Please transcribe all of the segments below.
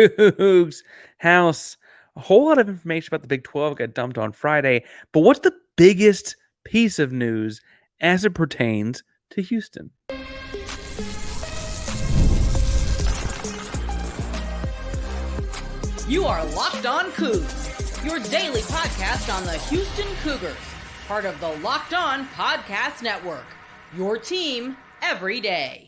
Coogs House. A whole lot of information about the Big 12 got dumped on Friday, but what's the biggest piece of news as it pertains to Houston? You are Locked On Cougs, your daily podcast on the Houston Cougars, part of the Locked On Podcast Network, your team every day.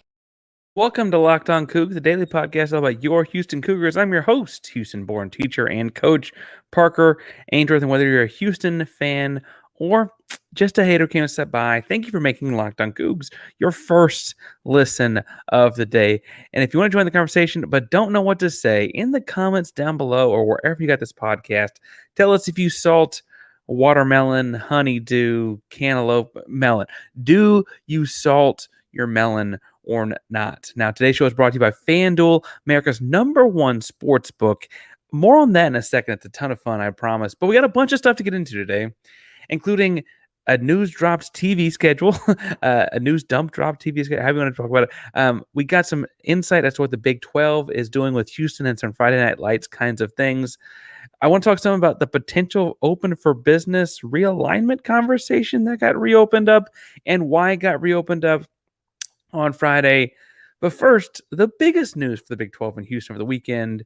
Welcome to Locked On Cougs, the daily podcast all about your Houston Cougars. I'm your host, Houston-born teacher and coach, Parker Ainsworth. And whether you're a Houston fan or just a hater came to step by, thank you for making Locked On Cougs your first listen of the day. And if you want to join the conversation but don't know what to say, in the comments down below or wherever you got this podcast, tell us if you salt watermelon, honeydew, cantaloupe, melon. Do you salt your melon or not? Now, today's show is brought to you by FanDuel, America's #1 sports book. More on that in a second. It's a ton of fun, I promise. But we got a bunch of stuff to get into today, including a news drops TV schedule, a news dump drop TV schedule. How do you want to talk about it? We got some insight as to what the Big 12 is doing with Houston and some Friday Night Lights kinds of things. I want to talk some about the potential open for business realignment conversation that got reopened up and why it got reopened up on Friday. But first, the biggest news for the Big 12 in Houston for the weekend,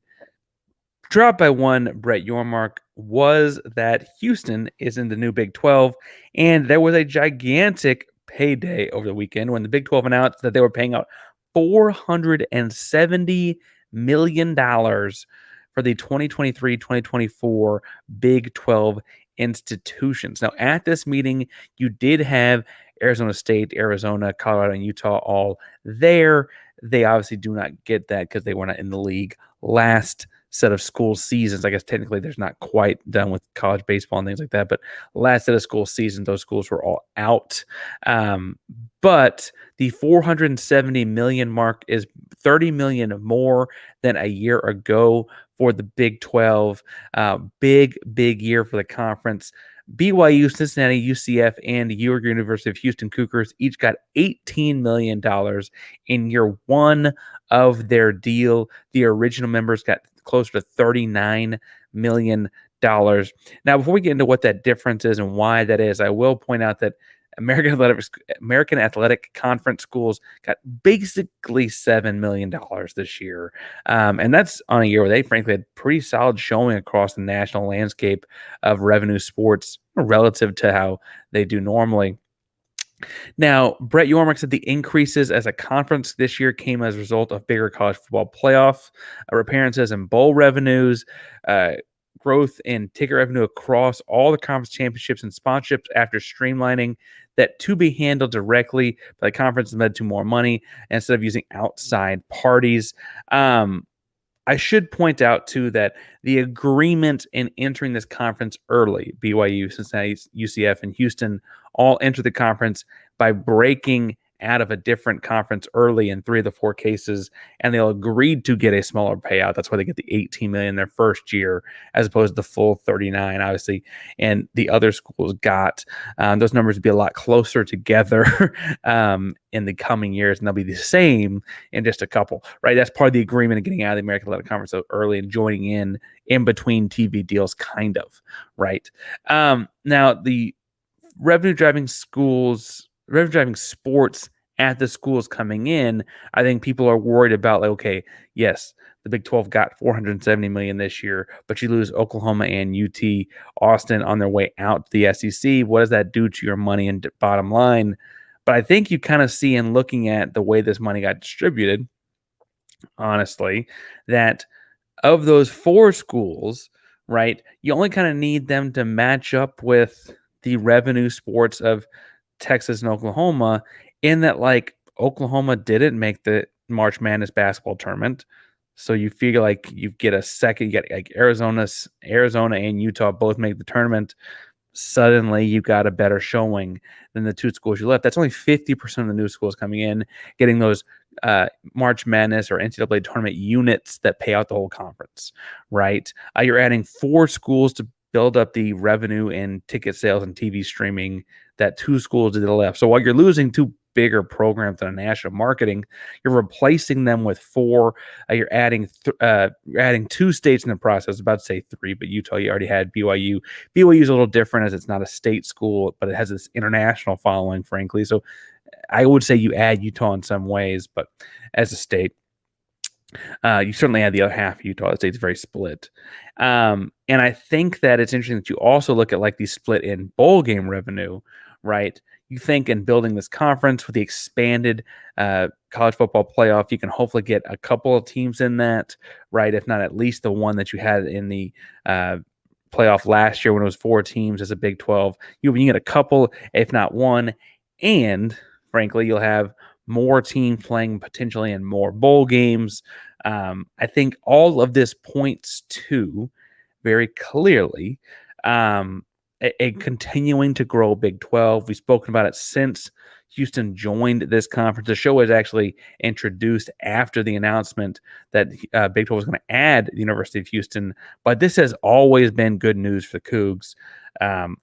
dropped by one Brett Yormark, was that Houston is in the new Big 12, and there was a gigantic payday over the weekend when the Big 12 announced that they were paying out $470 million for the 2023-2024 Big 12 institutions. Now, at this meeting, you did have Arizona State, Arizona, Colorado, and Utah all there. They obviously do not get that because they were not in the league last set of school seasons. I guess technically there's not quite done with college baseball and things like that, but last set of school seasons, those schools were all out. But the 470 million mark is 30 million more than a year ago for the Big 12. Big year for the conference. BYU, Cincinnati, UCF, and your University of Houston Cougars each got $18 million in year one of their deal. The original members got closer to $39 million. Now, before we get into what that difference is and why that is, I will point out that American Athletic Conference schools got basically $7 million this year. And that's on a year where they frankly had pretty solid showing across the national landscape of revenue sports relative to how they do normally. Now, Brett Yormark said the increases as a conference this year came as a result of bigger college football playoff appearances and bowl revenues, growth in ticket revenue across all the conference championships and sponsorships after streamlining that to be handled directly by the conference led to more money instead of using outside parties. I should point out, too, that the agreement in entering this conference early, BYU, Cincinnati, UCF, and Houston all entered the conference by breaking out of a different conference early in 3 of the 4 cases, and they all agreed to get a smaller payout. That's why they get the $18 million their first year, as opposed to the full 39, obviously. And the other schools got those numbers would be a lot closer together in the coming years, and they'll be the same in just a couple. Right? That's part of the agreement of getting out of the American Athletic Conference so early and joining in between TV deals, kind of. Right? Now the revenue driving sports at the schools coming in, I think people are worried about, like, okay, yes, the Big 12 got $470 million this year, but you lose Oklahoma and UT Austin on their way out to the SEC. What does that do to your money and bottom line? But I think you kind of see in looking at the way this money got distributed, honestly, that of those 4 schools, right, you only kind of need them to match up with the revenue sports of Texas and Oklahoma, in that, like, Oklahoma didn't make the March Madness basketball tournament. So you figure like you get a second, you get like Arizona and Utah both make the tournament. Suddenly you got a better showing than the 2 schools you left. That's only 50% of the new schools coming in, getting those March Madness or NCAA tournament units that pay out the whole conference, right? You're adding 4 schools to build up the revenue and ticket sales and TV streaming that two schools to the left. So while you're losing two bigger programs in a national marketing, you're replacing them with four. You're adding two states in the process. I was about to say three, but Utah, you already had BYU. BYU is a little different as it's not a state school, but it has this international following, frankly. So I would say you add Utah in some ways, but as a state, you certainly add the other half of Utah. The state's very split. And I think that it's interesting that you also look at like the split in bowl game revenue, right? You think in building this conference with the expanded college football playoff, you can hopefully get a couple of teams in that, right? If not at least the one that you had in the playoff last year when it was 4 teams as a Big 12. You can get a couple, if not one, and frankly, you'll have more teams playing potentially in more bowl games. I think all of this points to very clearly a continuing to grow Big 12. We've spoken about it since Houston joined this conference. The show was actually introduced after the announcement that Big 12 was going to add the University of Houston, but this has always been good news for the Cougs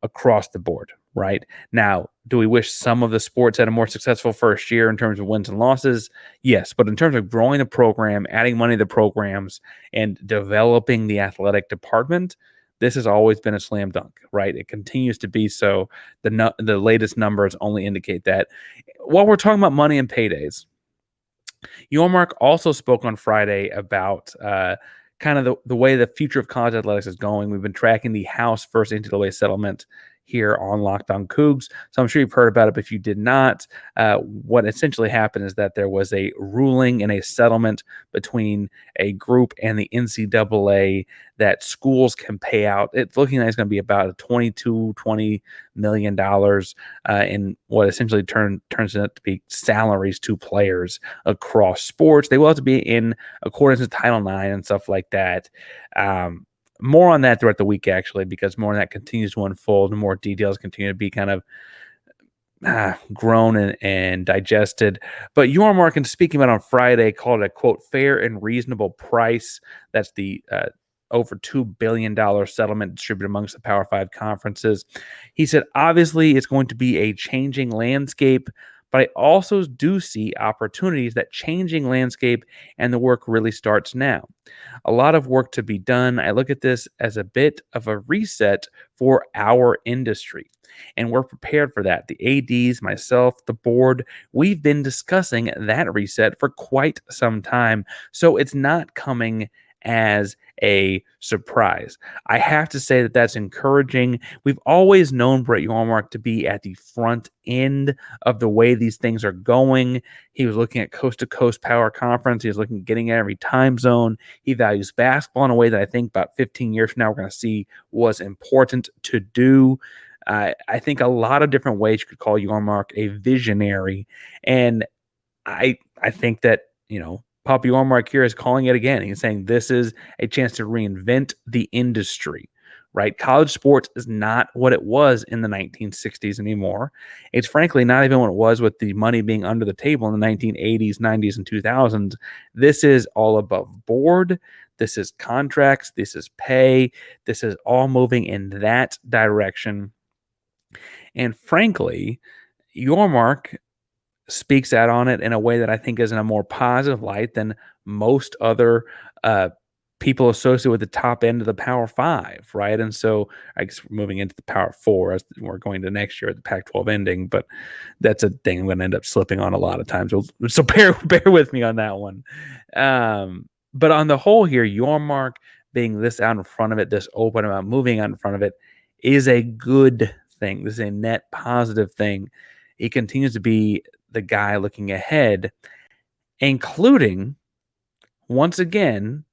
across the board, right? Now, do we wish some of the sports had a more successful first year in terms of wins and losses? Yes, but in terms of growing the program, adding money to the programs, and developing the athletic department, this has always been a slam dunk, right? It continues to be so. The latest numbers only indicate that. While we're talking about money and paydays, Yormark also spoke on Friday about kind of the way the future of college athletics is going. We've been tracking the House first NCAA settlement here on Locked On Cougs. So I'm sure you've heard about it, but if you did not, what essentially happened is that there was a ruling and a settlement between a group and the NCAA that schools can pay out. It's looking like it's going to be about $20 million in what essentially turns out to be salaries to players across sports. They will have to be in accordance with Title IX and stuff like that. More on that throughout the week, actually, because more on that continues to unfold and more details continue to be kind of grown and digested. But Yormark, in speaking about it on Friday, called it a, quote, fair and reasonable price. That's the over $2 billion settlement distributed amongst the Power 5 conferences. He said, obviously, it's going to be a changing landscape, but I also do see opportunities. That changing landscape and the work really starts now. A lot of work to be done. I look at this as a bit of a reset for our industry, and we're prepared for that. The ADs, myself, the board, we've been discussing that reset for quite some time, so it's not coming as a surprise. I have to say that that's encouraging. We've always known Brett Yormark to be at the front end of the way these things are going. He was looking at coast-to-coast power conference. He was looking at getting at every time zone. He values basketball in a way that I think about 15 years from now we're going to see was important to do. I think a lot of different ways you could call Yormark a visionary. And I think that, Papa Yormark here is calling it again. He's saying this is a chance to reinvent the industry, right? College sports is not what it was in the 1960s anymore. It's frankly not even what it was with the money being under the table in the 1980s, 90s, and 2000s. This is all above board. This is contracts. This is pay. This is all moving in that direction. And frankly, Yormark speaks out on it in a way that I think is in a more positive light than most other people associated with the top end of the Power 5, right? And so I guess we're moving into the Power 4 as we're going to next year at the Pac-12 ending, but that's a thing I'm going to end up slipping on a lot of times. So bear with me on that one. But on the whole here, Yormark being this out in front of it, this open about moving out in front of it, is a good thing. This is a net positive thing. He continues to be the guy looking ahead, including, once again,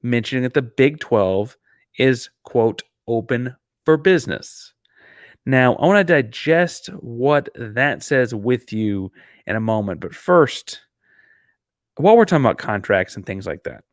mentioning that the Big 12 is, quote, open for business. Now, I want to digest what that says with you in a moment. But first, while we're talking about contracts and things like that,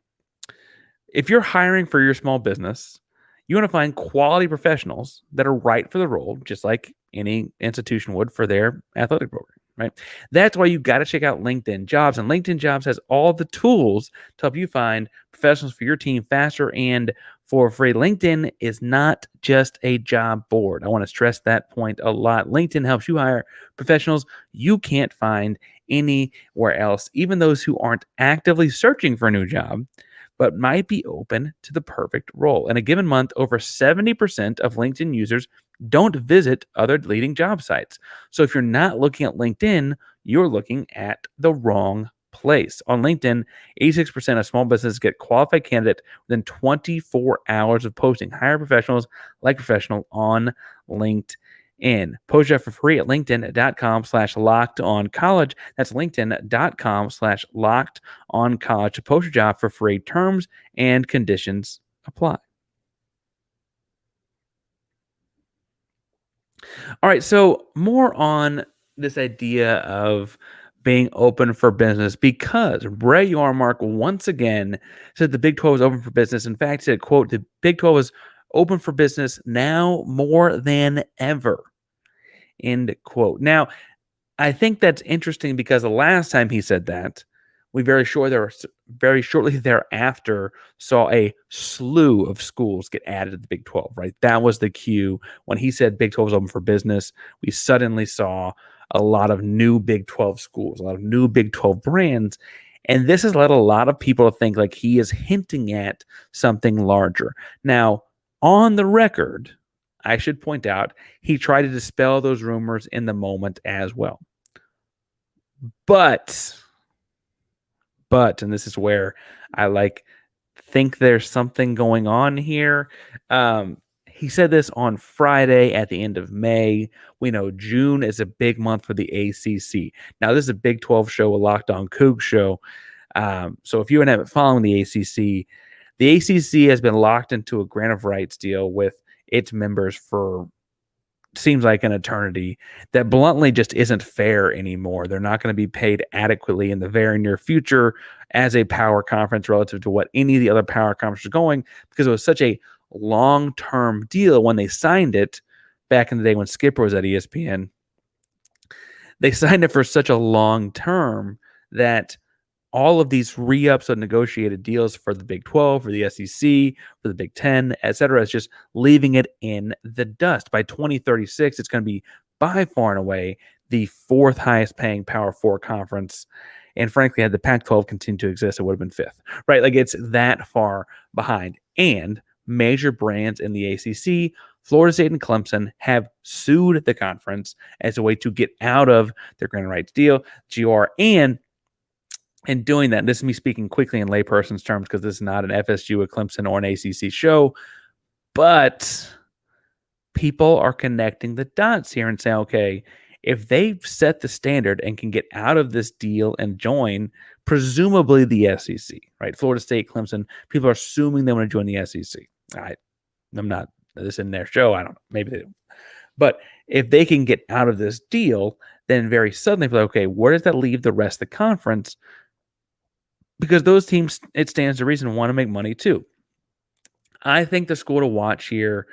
if you're hiring for your small business, you want to find quality professionals that are right for the role, just like any institution would for their athletic program. Right? That's why you got to check out LinkedIn Jobs. And LinkedIn Jobs has all the tools to help you find professionals for your team faster and for free. LinkedIn is not just a job board. I want to stress that point a lot. LinkedIn helps you hire professionals you can't find anywhere else, even those who aren't actively searching for a new job, but might be open to the perfect role. In a given month, over 70% of LinkedIn users don't visit other leading job sites. So if you're not looking at LinkedIn, you're looking at the wrong place. On LinkedIn, 86% of small businesses get qualified candidate within 24 hours of posting. Hire professionals like professional on LinkedIn. Post your for free at linkedin.com/locked on college. That's linkedin.com/locked on college to post your job for free. Terms and conditions apply. All right, so more on this idea of being open for business because Brett Yormark once again said the Big 12 is open for business. In fact, he said, quote, the Big 12 is open for business now more than ever, end quote. Now, I think that's interesting because the last time he said that, we very shortly thereafter saw a slew of schools get added to the Big 12, right? That was the cue. When he said Big 12 is open for business, we suddenly saw a lot of new Big 12 schools, a lot of new Big 12 brands. And this has led a lot of people to think like he is hinting at something larger. Now, on the record, I should point out, he tried to dispel those rumors in the moment as well. But, and this is where I think there's something going on here. He said this on Friday at the end of May. We know June is a big month for the ACC. Now, this is a Big 12 show, a Locked On Cougs show. So if you haven't been following the ACC has been locked into a grant of rights deal with its members for seems like an eternity that bluntly just isn't fair anymore. They're not going to be paid adequately in the very near future as a power conference relative to what any of the other power conferences are going because it was such a long-term deal when they signed it back in the day when Skipper was at ESPN. They signed it for such a long term that all of these re-ups of negotiated deals for the Big 12, for the SEC, for the Big 10, et cetera, is just leaving it in the dust. By 2036, it's going to be by far and away the fourth highest paying Power 4 conference. And frankly, had the Pac-12 continued to exist, it would have been fifth, right? Like it's that far behind. And major brands in the ACC, Florida State and Clemson, have sued the conference as a way to get out of their grant rights deal, GR, and doing that, this is me speaking quickly in layperson's terms because this is not an FSU, a Clemson, or an ACC show, but people are connecting the dots here and saying, okay, if they've set the standard and can get out of this deal and join, presumably the SEC, right? Florida State, Clemson, people are assuming they want to join the SEC. I'm not, this in their show. I don't know. Maybe they do. But if they can get out of this deal, then very suddenly, okay, where does that leave the rest of the conference? Because those teams, it stands to reason, want to make money too. I think the school to watch here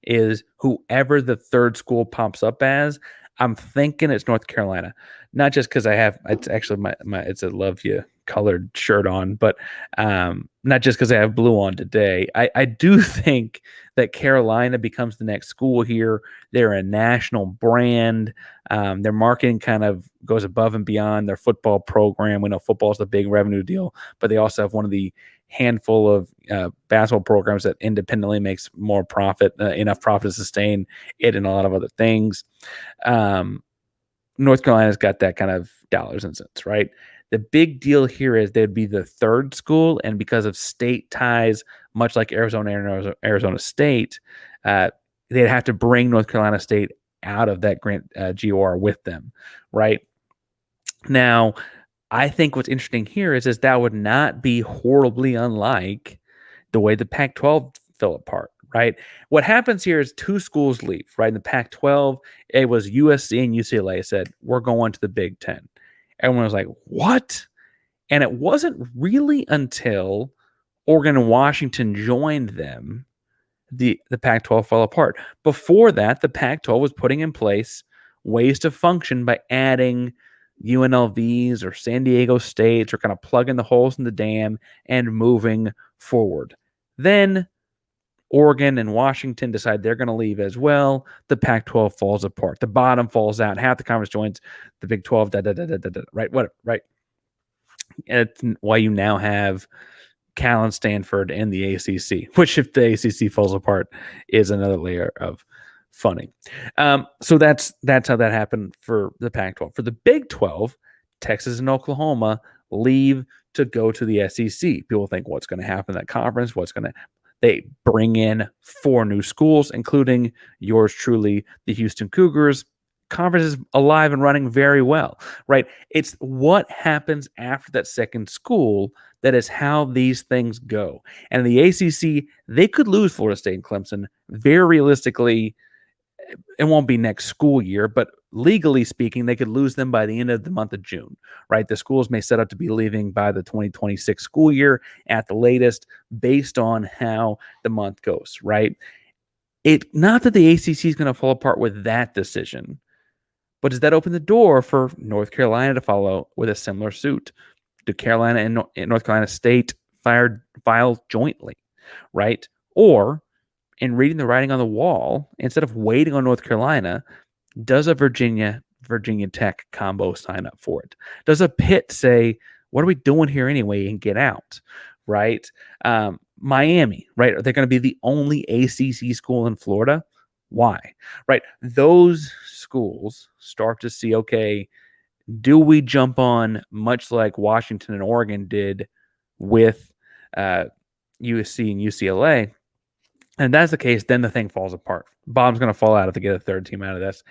is whoever the third school pops up as. I'm thinking it's North Carolina, not just because it's actually my it's a love you colored shirt on, but not just because I have blue on today. I do think that Carolina becomes the next school here. They're a national brand. Their marketing kind of goes above and beyond their football program. We know football is the big revenue deal, but they also have one of the handful of basketball programs that independently makes more profit, enough profit to sustain it and a lot of other things. North Carolina's got that kind of dollars and cents, right? The big deal here is they'd be the third school, and because of state ties, much like Arizona and Arizona State, they'd have to bring North Carolina State out of that grant GOR with them, right? Now, I think what's interesting here is that would not be horribly unlike the way the Pac-12 fell apart, right? What happens here is two schools leave, right? In the Pac-12, it was USC and UCLA said, we're going to the Big Ten. Everyone was like, what? And it wasn't really until Oregon and Washington joined them, the Pac-12 fell apart. Before that, the Pac-12 was putting in place ways to function by adding UNLVs or San Diego States or kind of plugging the holes in the dam and moving forward. Then Oregon and Washington decide they're going to leave as well. The Pac-12 falls apart. The bottom falls out. Half the conference joins the Big 12. Right? Whatever. Right? It's why you now have Cal and Stanford and the ACC, which if the ACC falls apart is another layer of funny. So that's how that happened for the Pac-12. For the Big 12, Texas and Oklahoma leave to go to the SEC. People think, what's going to happen in that conference? They bring in 4 new schools, including yours truly, the Houston Cougars. Conference is alive and running very well, right? It's what happens after that second school that is how these things go. And the ACC, they could lose Florida State and Clemson. Very realistically, it won't be next school year, but legally speaking, they could lose them by the end of the month of June, right? The schools may set up to be leaving by the 2026 school year at the latest, based on how the month goes, right? Not that the ACC is going to fall apart with that decision, but does that open the door for North Carolina to follow with a similar suit? Do Carolina and North Carolina State file jointly, right? Or, in reading the writing on the wall, instead of waiting on North Carolina, does a Virginia Tech combo sign up for it? Does a Pitt say, what are we doing here anyway, and get out, right? Miami, right? Are they going to be the only ACC school in Florida? Why? Right? Those schools start to see, okay, do we jump on, much like Washington and Oregon did with USC and UCLA? And if that's the case, then the thing falls apart. Bottom's going to fall out if they get a third team out of this.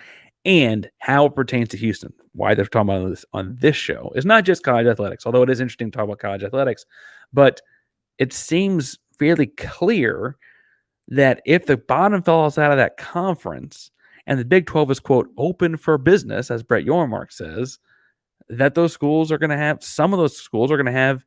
And how it pertains to Houston, why they're talking about this on this show, is not just college athletics, although it is interesting to talk about college athletics. But it seems fairly clear that if the bottom falls out of that conference and the Big 12 is, quote, open for business, as Brett Yormark says, that some of those schools are going to have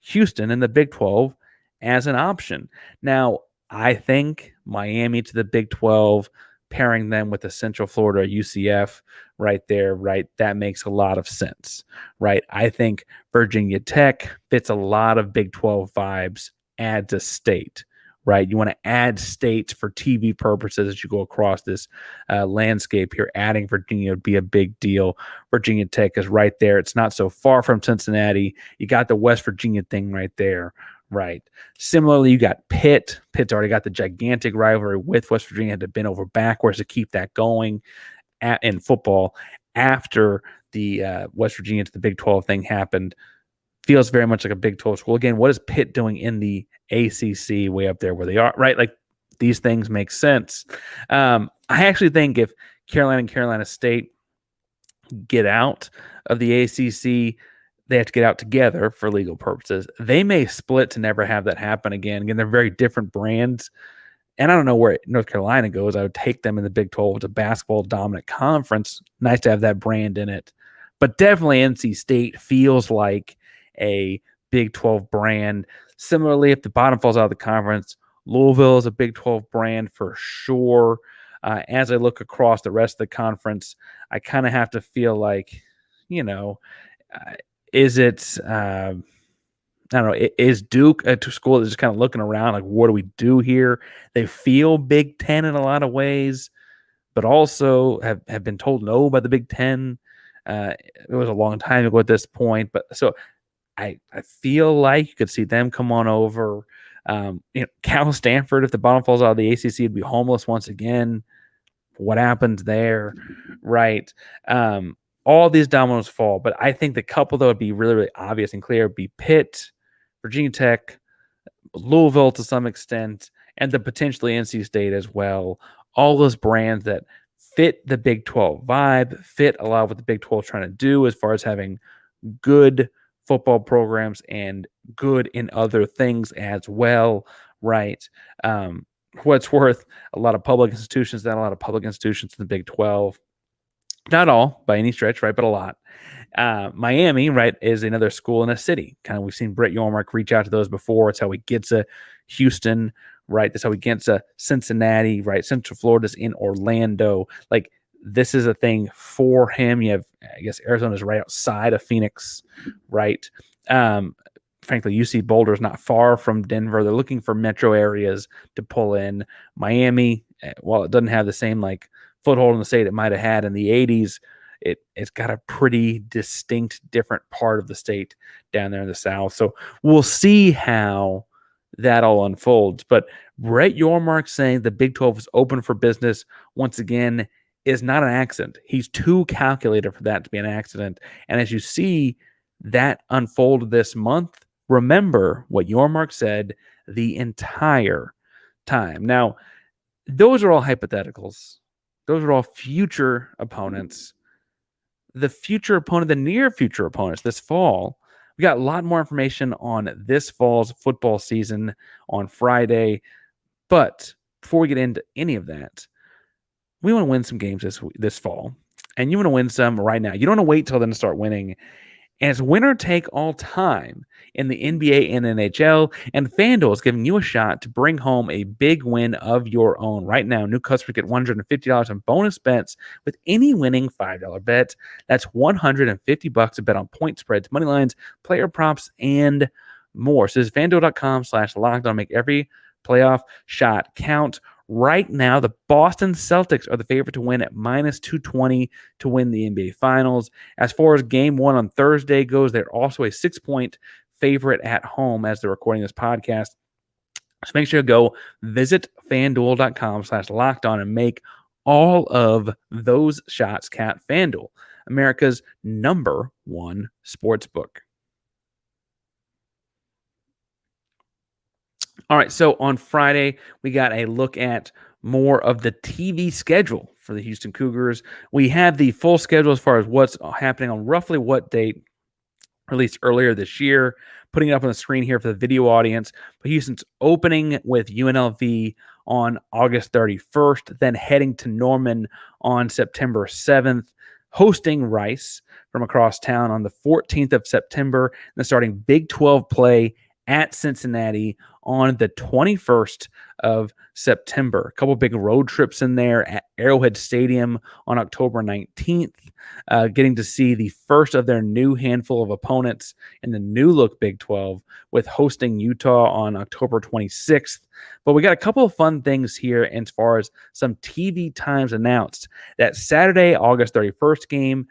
Houston in the Big 12 as an option. Now, I think Miami to the Big 12, pairing them with the Central Florida UCF right there, right, that makes a lot of sense, right? I think Virginia Tech fits a lot of Big 12 vibes, adds a state, right? You want to add states for TV purposes as you go across this landscape here. Adding Virginia would be a big deal. Virginia Tech is right there. It's not so far from Cincinnati. You got the West Virginia thing right there. Right. Similarly, you got Pitt. Pitt's already got the gigantic rivalry with West Virginia, had to bend over backwards to keep that going in football after the West Virginia to the Big 12 thing happened. Feels very much like a Big 12 school. Again, what is Pitt doing in the ACC way up there where they are, right? Like, these things make sense. I actually think if Carolina and Carolina State get out of the ACC, they have to get out together for legal purposes. They may split to never have that happen again. Again, they're very different brands. And I don't know where North Carolina goes. I would take them in the Big 12. It's a basketball dominant conference. Nice to have that brand in it. But definitely NC State feels like a Big 12 brand. Similarly, if the bottom falls out of the conference, Louisville is a Big 12 brand for sure. As I look across the rest of the conference, I kind of have to feel like, is it, I don't know, is Duke a school that's just kind of looking around like, what do we do here? They feel Big Ten in a lot of ways, but also have been told no by the Big Ten. It was a long time ago at this point, but so I feel like you could see them come on over. Cal Stanford, if the bottom falls out of the ACC, would be homeless once again. What happens there, right? All these dominoes fall, but I think the couple that would be really, really obvious and clear would be Pitt, Virginia Tech, Louisville to some extent, and the potentially NC State as well. All those brands that fit the Big 12 vibe, fit a lot of what the Big 12 is trying to do as far as having good football programs and good in other things as well, right? What's worth, a lot of public institutions, not a lot of public institutions in the Big 12. Not all by any stretch, right? But a lot. Miami, right, is another school in a city. Kind of, we've seen Brett Yormark reach out to those before. It's how he gets a Houston, right? That's how he gets a Cincinnati, right? Central Florida's in Orlando. Like, this is a thing for him. You have, I guess, Arizona's right outside of Phoenix, right? frankly, UC Boulder is not far from Denver. They're looking for metro areas to pull in. Miami, while it doesn't have the same like foothold in the state it might have had in the 80s, it's got a pretty distinct different part of the state down there in the South. So we'll see how that all unfolds. But Brett Yormark saying the Big 12 is open for business once again is not an accident. He's too calculated for that to be an accident. And as you see that unfold this month, remember what Yormark said the entire time. Now, those are all hypotheticals. Those are all future opponents. The future opponent, the near future opponents this fall, we got a lot more information on this fall's football season on Friday. But before we get into any of that, we want to win some games this fall. And you want to win some right now. You don't want to wait till then to start winning. And it's winner take all time in the NBA and NHL. And FanDuel is giving you a shot to bring home a big win of your own. Right now, new customers get $150 in bonus bets with any winning $5 bet. That's $150 to bet on point spreads, money lines, player props, and more. So this is FanDuel.com/lockdown. Make every playoff shot count. Right now, the Boston Celtics are the favorite to win at -220 to win the NBA Finals. As far as game one on Thursday goes, they're also a 6-point favorite at home as they're recording this podcast. So make sure to go visit FanDuel.com/lockdown and make all of those shots count. FanDuel, America's #1 sportsbook. All right, so on Friday, we got a look at more of the TV schedule for the Houston Cougars. We have the full schedule as far as what's happening on roughly what date, released earlier this year, putting it up on the screen here for the video audience. But Houston's opening with UNLV on August 31st, then heading to Norman on September 7th, hosting Rice from across town on the 14th of September, and then starting Big 12 play at Cincinnati on the 21st of September. A couple big road trips in there at Arrowhead Stadium on October 19th, getting to see the first of their new handful of opponents in the new look Big 12 with hosting Utah on October 26th. But we got a couple of fun things here as far as some TV times announced. That Saturday, August 31st game,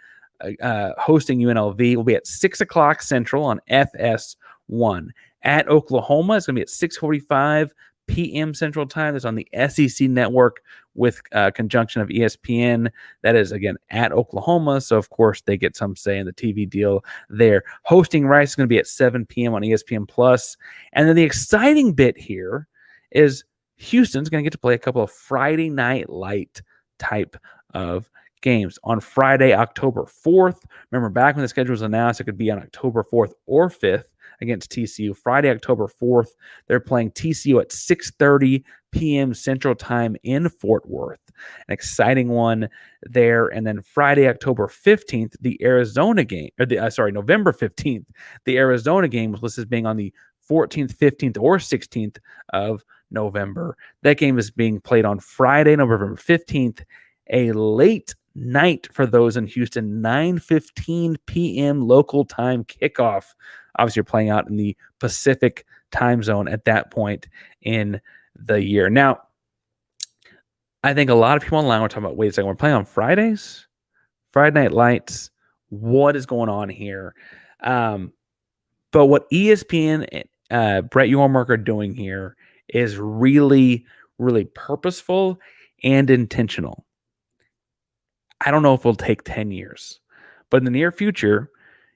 hosting UNLV will be at 6 o'clock Central on FS1. At Oklahoma, it's going to be at 6:45 p.m. Central Time. That's on the SEC Network with conjunction of ESPN. That is, again, at Oklahoma. So, of course, they get some say in the TV deal there. Hosting Rice is going to be at 7 p.m. on ESPN+. And then the exciting bit here is Houston's going to get to play a couple of Friday Night Light type of games. On Friday, October 4th. Remember, back when the schedule was announced, it could be on October 4th or 5th. Against TCU. Friday, October 4th, they're playing TCU at 6:30 p.m. Central Time in Fort Worth. An exciting one there. And then Friday, October 15th, the Arizona game, November 15th, the Arizona game was listed as being on the 14th, 15th, or 16th of November. That game is being played on Friday, November 15th, a late night for those in Houston, 9:15 p.m. local time kickoff. Obviously, you're playing out in the Pacific time zone at that point in the year. Now, I think a lot of people online were talking about, wait a second, we're playing on Fridays? Friday Night Lights? What is going on here? But what ESPN and Brett Yormark are doing here is really, really purposeful and intentional. I don't know if it'll take 10 years, but in the near future,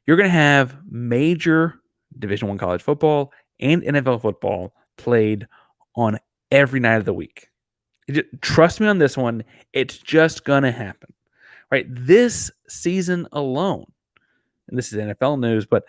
you're going to have major Division I college football and NFL football played on every night of the week. Trust me on this one. It's just going to happen, right? This season alone, and this is NFL news, but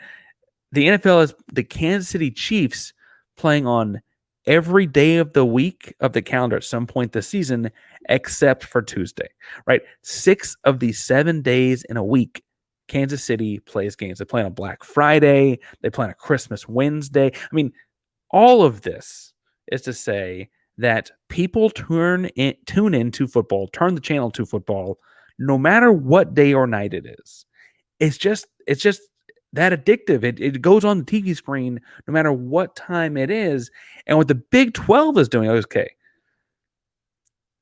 the NFL is the Kansas City Chiefs playing on every day of the week of the calendar at some point this season, except for Tuesday, right? 6 of the 7 days in a week, Kansas City plays games. They play on Black Friday. They play on a Christmas Wednesday. I mean, all of this is to say that people tune into football, turn the channel to football, no matter what day or night it is. It's just that addictive. It goes on the TV screen no matter what time it is. And what the Big 12 is doing, okay,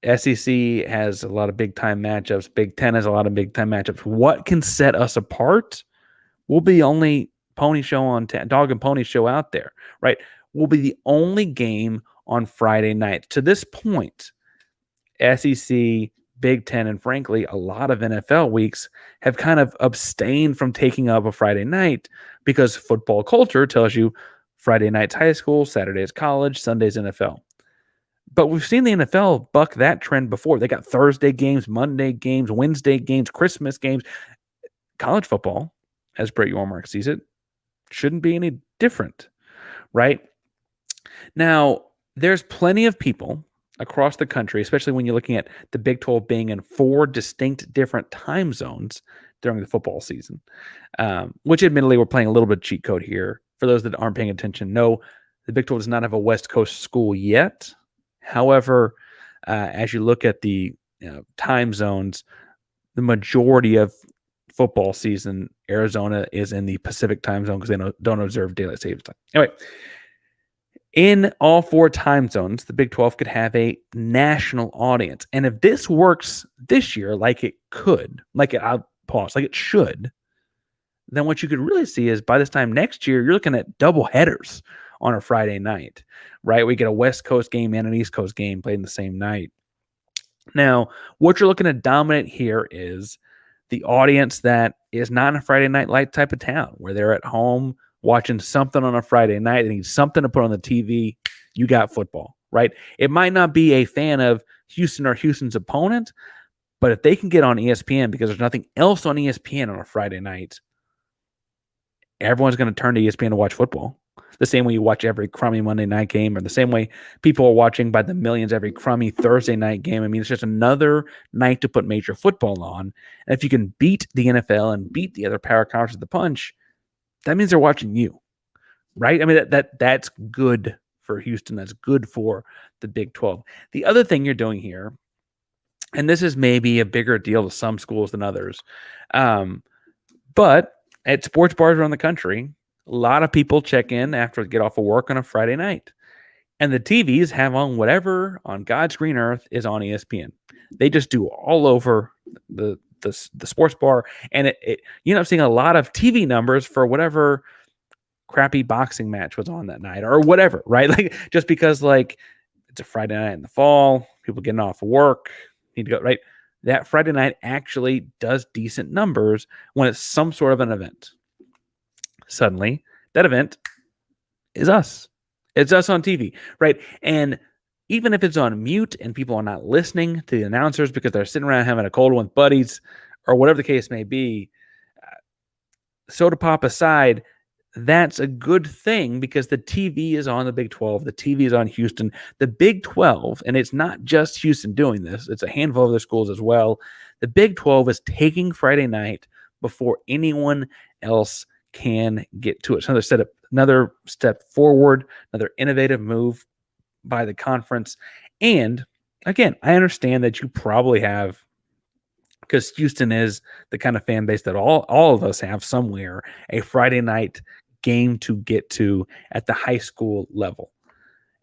SEC has a lot of big time matchups. Big 10 has a lot of big time matchups. What can set us apart? We'll be the only pony show on dog and pony show out there, right? We'll be the only game on Friday night. To this point, SEC, Big 10, and frankly, a lot of NFL weeks have kind of abstained from taking up a Friday night because football culture tells you Friday night's high school, Saturday's college, Sunday's NFL. But we've seen the NFL buck that trend before. They got Thursday games, Monday games, Wednesday games, Christmas games. College football, as Brett Yormark sees it, shouldn't be any different, right? Now, there's plenty of people across the country, especially when you're looking at the Big 12 being in 4 distinct different time zones during the football season, which admittedly we're playing a little bit of cheat code here. For those that aren't paying attention, no, the Big 12 does not have a West Coast school yet. However, as you look at the time zones, the majority of football season, Arizona is in the Pacific time zone because they don't observe daylight savings time. Anyway, in all 4 time zones, the Big 12 could have a national audience. And if this works this year like it could, like it should, then what you could really see is by this time next year, you're looking at double headers on a Friday night, right? We get a West Coast game and an East Coast game played in the same night. Now, what you're looking to dominate here is the audience that is not in a Friday night light type of town, where they're at home watching something on a Friday night. They need something to put on the TV. You got football, right? It might not be a fan of Houston or Houston's opponent, but if they can get on ESPN because there's nothing else on ESPN on a Friday night, everyone's going to turn to ESPN to watch football. The same way you watch every crummy Monday night game, or the same way people are watching by the millions every crummy Thursday night game. I mean, it's just another night to put major football on. And if you can beat the NFL and beat the other power conferences at the punch, that means they're watching you, right? I mean, that's good for Houston. That's good for the Big 12. The other thing you're doing here, and this is maybe a bigger deal to some schools than others, but at sports bars around the country, a lot of people check in after they get off of work on a Friday night. And the TVs have on whatever on God's green earth is on ESPN. They just do all over the sports bar. And you end up seeing a lot of TV numbers for whatever crappy boxing match was on that night or whatever, right? Like just because like it's a Friday night in the fall, people getting off of work, need to go, right? That Friday night actually does decent numbers when it's some sort of an event. Suddenly, that event is us. It's us on TV, right? And even if it's on mute and people are not listening to the announcers because they're sitting around having a cold one with buddies or whatever the case may be, soda pop aside, that's a good thing because the TV is on the Big 12. The TV is on Houston. The Big 12, and it's not just Houston doing this. It's a handful of other schools as well. The Big 12 is taking Friday night before anyone else can get to it. It's another step forward, another innovative move by the conference. And again, I understand that you probably have, because Houston is the kind of fan base that all of us have somewhere, a Friday night game to get to at the high school level.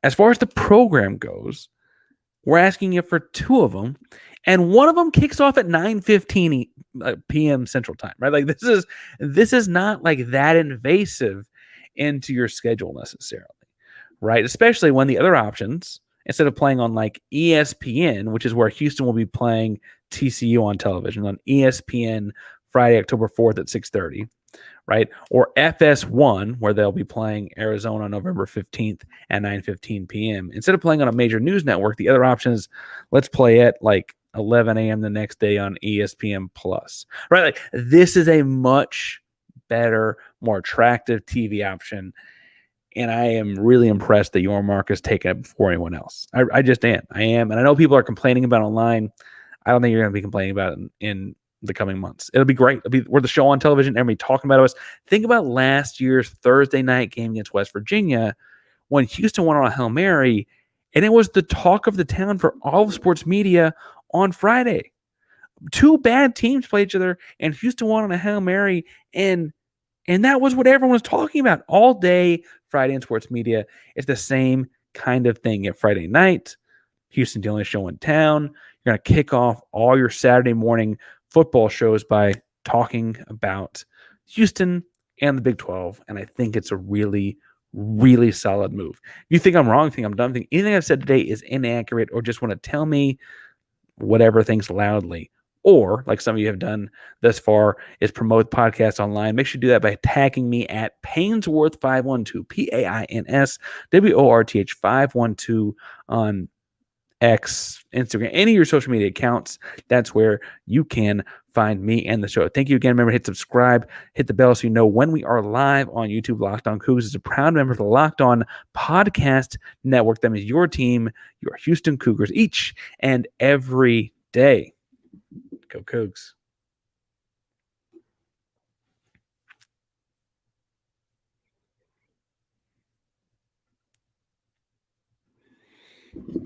As far as the program goes, we're asking you for 2 of them, and one of them kicks off at 9:15 p.m. Central Time, right? Like this is not like that invasive into your schedule necessarily, right? Especially when the other options, instead of playing on like ESPN, which is where Houston will be playing TCU on television on ESPN Friday, October 4th at 6:30, right? Or FS1, where they'll be playing Arizona on November 15th at 9:15 p.m. Instead of playing on a major news network, the other option is let's play at like 11 a.m. the next day on ESPN Plus, right? Like this is a much better, more attractive TV option. And I am really impressed that Yormark has taken it before anyone else. I just am. I am. And I know people are complaining about it online. I don't think you're going to be complaining about it in the coming months. It'll be great. We're the show on television. Everybody talking about us. Think about last year's Thursday night game against West Virginia when Houston went on a Hail Mary, and it was the talk of the town for all of sports media on Friday. 2 bad teams play each other, and Houston won on a Hail Mary, and And that was what everyone was talking about all day. Friday in sports media, it's the same kind of thing. At Friday night, Houston's the only show in town. You're going to kick off all your Saturday morning football shows by talking about Houston and the Big 12. And I think it's a really, really solid move. You think I'm wrong, think I'm dumb, think anything I've said today is inaccurate, or just want to tell me whatever things loudly, or like some of you have done thus far, is promote podcasts online. Make sure you do that by tagging me at Painsworth512, PAINSWORTH 512 on X, Instagram, any of your social media accounts. That's where you can find me and the show. Thank you again. Remember, hit subscribe, hit the bell so you know when we are live on YouTube. Locked On Cougs is a proud member of the Locked On Podcast Network. That means your team, your Houston Cougars, each and every day. Go Cougs.